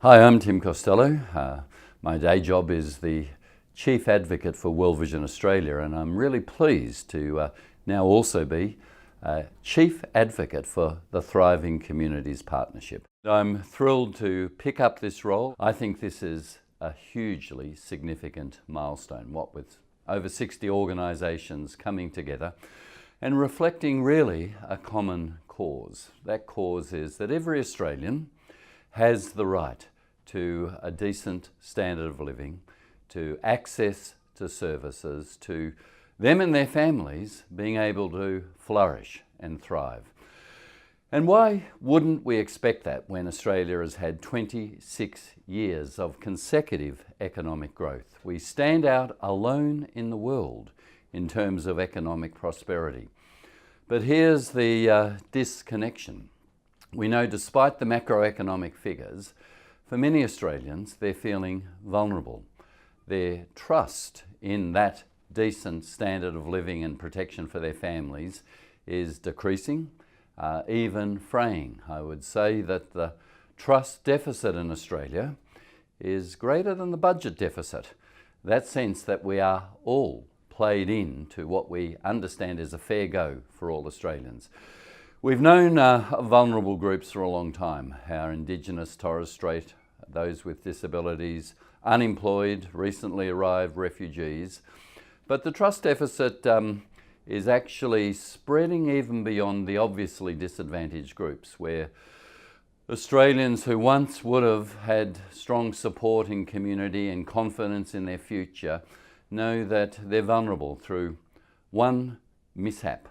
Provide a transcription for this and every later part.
Hi, I'm Tim Costello. My day job is the Chief Advocate for World Vision Australia, and I'm really pleased to now also be Chief Advocate for the Thriving Communities Partnership. I'm thrilled to pick up this role. I think this is a hugely significant milestone, what with over 60 organisations coming together and reflecting really a common cause. That cause is that every Australian has the right to a decent standard of living, to access to services, to them and their families being able to flourish and thrive. And why wouldn't we expect that when Australia has had 26 years of consecutive economic growth? We stand out alone in the world in terms of economic prosperity. But here's the disconnection. We know despite the macroeconomic figures, for many Australians, they're feeling vulnerable. Their trust in that decent standard of living and protection for their families is decreasing, even fraying. I would say that the trust deficit in Australia is greater than the budget deficit. That sense that we are all played into what we understand is a fair go for all Australians. We've known vulnerable groups for a long time. Our Indigenous Torres Strait, those with disabilities, unemployed, recently arrived refugees. But the trust deficit is actually spreading even beyond the obviously disadvantaged groups, where Australians who once would have had strong support in community and confidence in their future know that they're vulnerable through one mishap.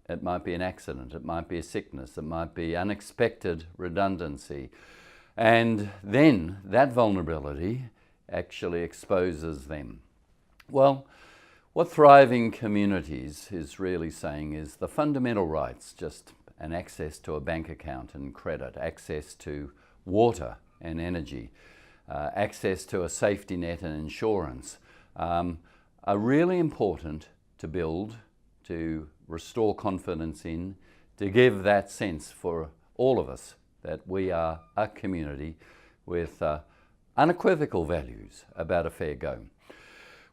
It might be an accident, it might be a sickness, it might be unexpected redundancy. And then that vulnerability actually exposes them. Well, what Thriving Communities is really saying is the fundamental rights, just an access to a bank account and credit, access to water and energy, access to a safety net and insurance, are really important to build, to restore confidence in, to give that sense for all of us that we are a community with unequivocal values about a fair go.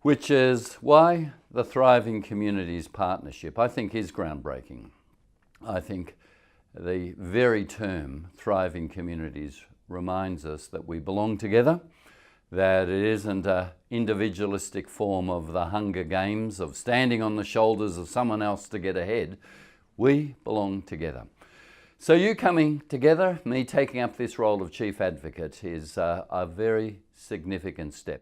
Which is why the Thriving Communities Partnership, I think, is groundbreaking. I think the very term Thriving Communities reminds us that we belong together, that it isn't an individualistic form of the Hunger Games, of standing on the shoulders of someone else to get ahead. We belong together. So you coming together, me taking up this role of Chief Advocate, is a very significant step.